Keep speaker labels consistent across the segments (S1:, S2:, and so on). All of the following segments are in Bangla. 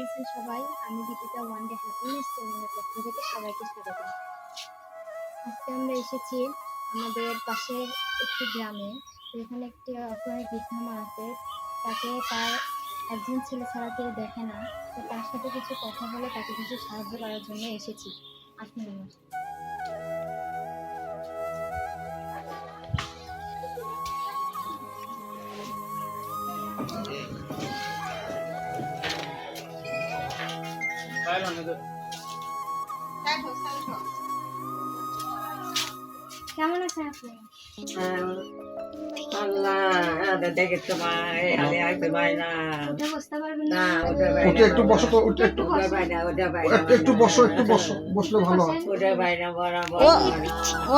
S1: আছেন সবাই? আমি দীপিকা ওয়ান ডে হ্যাপিনেস চ্যানেলের পক্ষ থেকে সবাইকে স্বাগত। আজকে আমরা এসেছি আমাদের পাশের একটি গ্রামে। এখানে একটি অসহায় বৃদ্ধা মা আছে, তাকে তার একজন ছেলে ছাড়া কেউ দেখে না। তো তার সাথে কিছু কথা বলে তাকে কিছু সাহায্য করার জন্য এসেছি। আসুন আমার সাথে। কেমন আছেন আপনি? উঠে বসতে পারবেন না?
S2: ওটা একটু বসো তো, ওটা একটু একটু বসো, একটু বসো, বসলে ভালো হয়।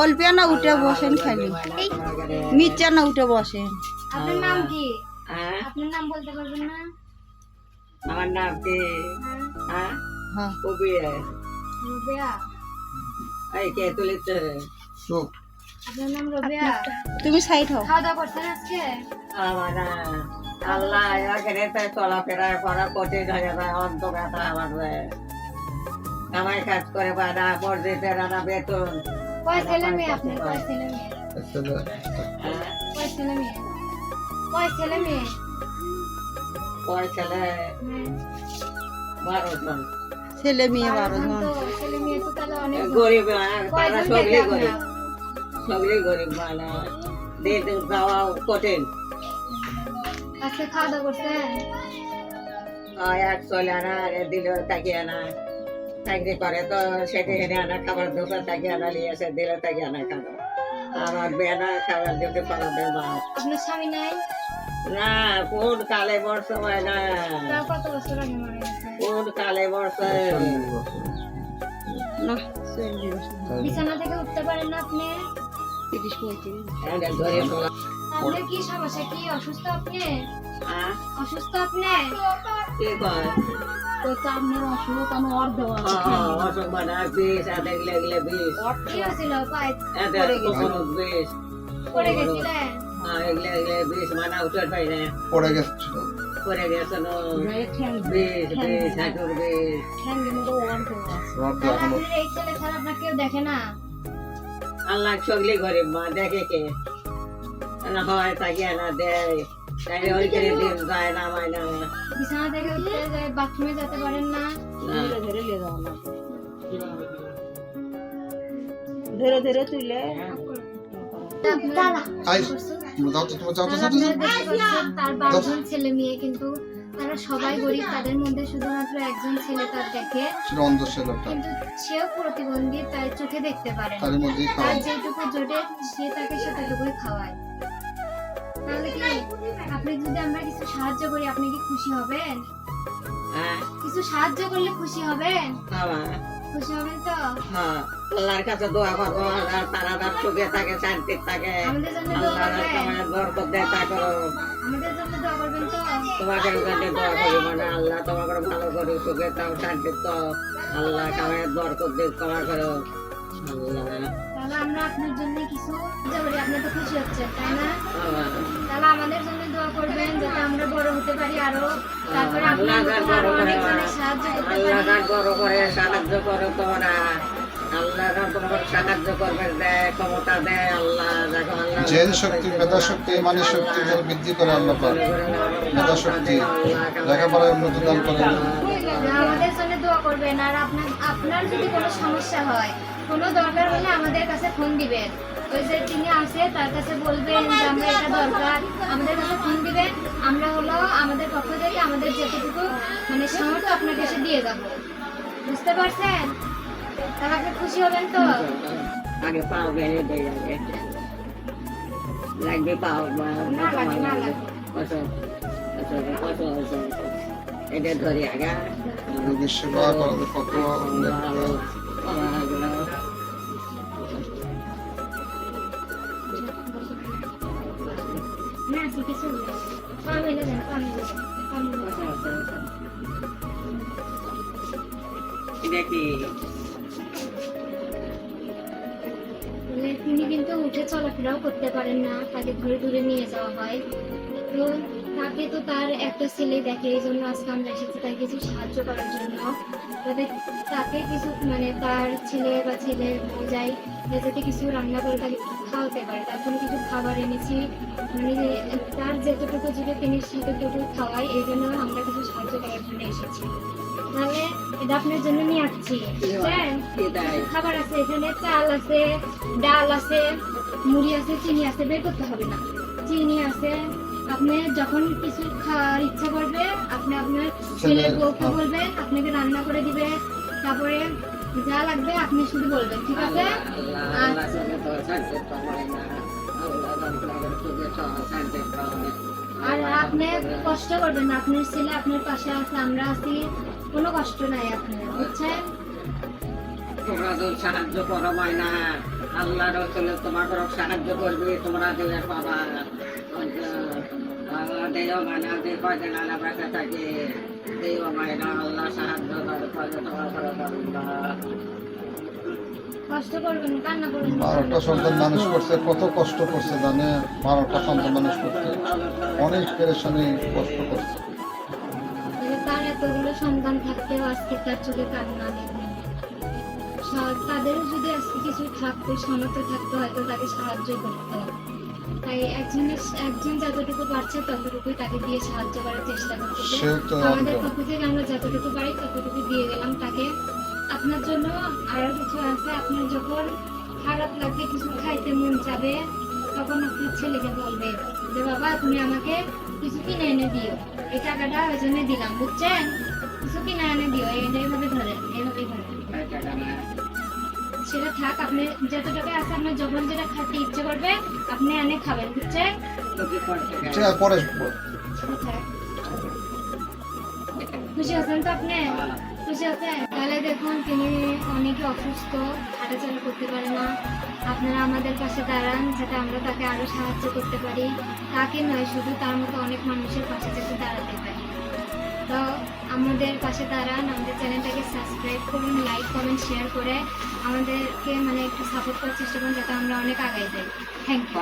S3: অল্প না উঠে বসেন, খালি নিচে না উঠে বসেন।
S1: আপনার নাম কি? আপনার নাম বলতে পারবেন না?
S4: আমার নাম কি?
S1: হ্যাঁ,
S3: হ্যাঁ,
S1: রুবেয়া।
S4: কে তুলেছে?
S2: চুপ।
S1: আপনার নাম রুবেয়া?
S3: তুমি সাইড হও।
S1: খাওয়া দাওয়া করছেন আজকে?
S4: আমার আল্লাহ এখানে চলাফেরা করা কঠিন হয়ে যায়, অন্ত ব্যথা আমার কামাই কাজ করে বানা মসজিদে রানা বেতন।
S1: কয় ছেলে মেয়ে আপনার? কয় ছেলে মেয়ে? কয় ছেলে মেয়ে? কয় ছেলে মেয়ে?
S4: কয় ছেলে?
S1: হ্যাঁ,
S4: 12 জন।
S3: ছেলে মেয়ে 12
S1: বারোজন
S3: জন।
S1: তো। ছেলে মেয়ে তো তাহলে অনেক
S4: গরিব তারা
S1: কয়জন
S4: সবই
S1: দেখে
S4: গরিব,
S1: আপনার?
S4: সবই গরিব বানা দিন যাওয়া কঠিন।
S1: আজকে খাওয়া দাওয়া করছেন?
S4: এক চলে আনা দিল তাকে আনা চাকরি করে তো সেটি হেনে আনা খাবার দোকান তাকে আনা নিয়ে এসে দিলে তাকে আনা খাবার। আমার বেনা খাবার দিতে পারবে মা
S1: আপনার স্বামী নাই?
S4: না, কোন কালে বর্ষ হয় না,
S1: তার কত বছর আগে মারা গেছে?
S4: কোন কালে বর্ষ
S3: না, 40 বছর।
S1: বিছানা থেকে উঠতে পারেন না আপনি?
S3: 30-35।
S4: ধরে তোলা।
S1: আপনার কি সমস্যা? কি অসুস্থ আপনি? অসুস্থ আপনি?
S4: কি কয়
S3: তো আপনার অসুখ আমি অর্ধ
S4: অসুখ মানে বিষ এতে গিলে গিলে বিষ
S1: কি হয়েছিল? পায়ে
S4: এতে কোমরত বিষ
S1: পড়ে গেছিলেন?
S4: এগুলো এগুলো বিষ মানা উঠে পাই না
S2: পড়ে গেছিল।
S4: পরে গেছে বিষ বিষ হাঁটুর বিষ।
S2: রড
S1: তাহলে
S2: এখনো
S1: আপনার এই ছেলে ছাড়া আপনার কেউ দেখে না?
S4: আল্লাহ সগলি গরিব মা দেখে কে না হয় তাকিয়ে না দেয় তাই ওইখানে দিন যায় না হয় না।
S1: বিছানা থেকে উঠতে যায়, বাথরুমে যেতে পারেন না?
S3: ধরে নিয়ে যাওয়া না, ধরে ধরে তুলে
S2: আই তুমি যাও তো, তুমি যাও তো, যাও তো,
S1: আপনারা
S2: যাও।
S1: দেখতে পাচ্ছেন তার 12 জন ছেলে মেয়ে, কিন্তু তারা সবাই গরিব। তাদের মধ্যে শুধুমাত্র একজন ছেলে তার দেখে,
S2: সেটা অন্ধ ছেলেটা,
S1: কিন্তু সেও প্রতিবন্ধী, তাই চোখে দেখতে পারে না।
S2: তার মধ্যেই
S1: তার
S2: খাওয়া।
S1: যেটুকু জোটে সে তাকে সেটুকুই খাওয়ায়। তাহলে কি আপনি যদি আমরা কিছু সাহায্য করি, আপনি কি খুশি হবেন?
S4: হ্যাঁ
S1: কিছু সাহায্য করলে খুশি হবেন?
S4: বাবা
S1: খুশি হবেন তো?
S4: হ্যাঁ আল্লাহর কাছে দোয়া করবো আর তারা তার সুখে থাকে শান্তি থাকে
S1: আমাদের জন্য দোয়া
S4: আল্লাহ
S1: করবেন?
S4: তোমার বরকত দেয় তা করো।
S1: আমাদের জন্য দোয়া করবেন তো?
S4: তোমাকে জন্য দোয়া করি মানে আল্লাহ তোমাকে ভালো করো, সুখে তাও শান্তি তো আল্লাহ কামায়ের বরকত দিয়ে ক্ষমা করো আল্লাহ।
S1: তাহলে আমরা আপনার জন্য কিছু সাহায্য করি, আপনি তো খুশি হচ্ছেন তাই না?
S4: বাবা
S1: তাহলে আমাদের জন্য দোয়া করবেন যাতে আমরা বড় হতে পারি আরো, তারপরে
S4: আল্লাহ
S1: আপনার
S4: যার
S1: মতো
S4: বড়
S1: আরো
S4: করে
S1: অনেকজনের সাহায্য করতে
S4: আল্লাহ
S1: পারি।
S4: যার বড় করে সাহায্য করো তোমরা, আল্লাহ যার তোমাকে সাহায্য করবে দেয় ক্ষমতা দেয় আল্লাহ। দেখো আল্লাহ
S2: জেন শক্তি, মেধা শক্তি, মানি শক্তি যেন বৃদ্ধি করে আল্লাহ পাক। মেধা শক্তি, লেখাপড়ায় উন্নতি দান করে।
S1: আমাদের জন্য দোয়া করবেন। আর আপনার যদি কোনো সমস্যা হয়, কোনো দরকার হলে আমাদের কাছে ফোন দিবেন। ওই যে তিনি আসে তার কাছে বলবেন যে আমরা এটা দরকার, আমাদের কাছে ফোন দিবেন। আমরা হলো আমাদের পক্ষ থেকে আমাদের যেটুকু মানে সামর্থ্য আপনার কাছে দিয়ে যাব। বুঝতে পারছেন? তাহলে আপনি খুশি হবেন তো?
S4: আগে পাও বেড়ে দেয় আগে লাগবে পাও
S1: না লাগে, না লাগে।
S4: এটা ধরি আগে
S2: রোগীর সেবা করাতে কত
S1: না কিছু না, পা মেলে দেন, পা মেলে দেন, পা মেলে দেন।
S4: এটা কি
S1: বলে তিনি কিন্তু উঠে চলাফেরাও করতে পারেন না, তাকে ধরে ধরে নিয়ে যাওয়া হয়। তো তাকে তো তার একটা ছেলে দেখে, এই জন্য আজকে আমরা এসেছি তাকে কিছু সাহায্য করার জন্য, যাতে তাকে কিছু মানে তার ছেলে বা ছেলের বউ যায় যাতে কিছু রান্না করে তাকে খাওয়াতে পারে। তার জন্য কিছু খাবার এনেছি, মানে তার যেতটুকু যদি তিনি সেতটুকু খাওয়াই, এই জন্য আমরা কিছু সাহায্য করার জন্য এসেছি। তাহলে এটা আপনার জন্য নিয়ে আসছি, বুঝছেন? খাবার আছে, এখানে চাল আছে, ডাল আছে, মুড়ি আছে, চিনি আছে, বের করতে হবে না, চিনি আছে। আপনি যখন কিছু খাওয়ার ইচ্ছা করবে আপনি আপনার ছেলের বউকে বলবেন, আপনাকে রান্না করে দিবে, তারপরে যা লাগবে আপনি শুধু বলবেন, ঠিক আছে? আর আপনি কষ্ট করবেন না, আপনার ছেলে আপনার পাশে আছে, আমরা আছি, কোনো কষ্ট নাই আপনার, বুঝছেন?
S4: তোমরা তো সাহায্য করো না, আল্লাহ রসুল তোমাকে সাহায্য করবে, তোমরা দিলে পাবা। আল্লাহ দেও মানা যে কয়দিন আল্লাহ বেঁচে থাকে, দেও মায়না আল্লাহ সাহায্য করে, কয়দিন তোমার করে
S1: কষ্ট করবেন না, কান্না করবেন না।
S2: 12টা সন্তান মানুষ করছে, কত কষ্ট করছে জানে? 12টা সন্তান মানুষ করতে অনেক পেরেশানি, কষ্ট করছে।
S1: তার এতগুলো সন্তান থাকতেও আজকে তার চোখে কান্না নেই। তাদেরও যদি আজকে কিছু থাকতো, সামর্থ্য থাকতো, হয়তো তাকে সাহায্য করতো। তাই একজন যতটুকু পারছে ততটুকুই তাকে দিয়ে সাহায্য করার চেষ্টা করতেছে।
S2: সে তো
S1: আমাদের
S2: একদম।
S1: পক্ষ থেকে আমরা যতটুকু পারি ততটুকু দিয়ে গেলাম তাকে। আপনার জন্য আরো কিছু আছে, আপনার যখন খারাপ লাগবে, কিছু খাইতে মন যাবে, তখন আপনার ছেলেকে বলবে যে বাবা তুমি আমাকে কিছু কিনে এনে দিও, এই টাকাটা ওই জন্য দিলাম, বুঝছেন? কিছু কিনে এনে দিও, এইভাবে ধরেন, এইভাবেই ধরেন। সেটা থাক, আপনি যত টাকা আছে আপনার যখন যেটা খেতে ইচ্ছে করবে আপনি এনে খাবেন, বুঝছেন?
S2: ঠিক আছে, পরে
S1: থাক। খুশি আছেন তো আপনি? খুশি আছেন? তাহলে দেখুন তিনি অনেকে অসুস্থ, হাঁটাচলা করতে পারে না, আপনারা আমাদের পাশে দাঁড়ান যাতে আমরা তাকে আরো সাহায্য করতে পারি। তাকে নয়, শুধু তার মতো অনেক মানুষের পাশে যাতে দাঁড়াতে পারি। তো আমাদের পাশে দাঁড়ান, আমাদের চ্যানেলটাকে সাবস্ক্রাইব করুন, লাইক কমেন্ট শেয়ার করে আমাদেরকে মানে একটু সাপোর্ট করার চেষ্টা করুন যাতে আমরা অনেক আগাই যাই। Thank you.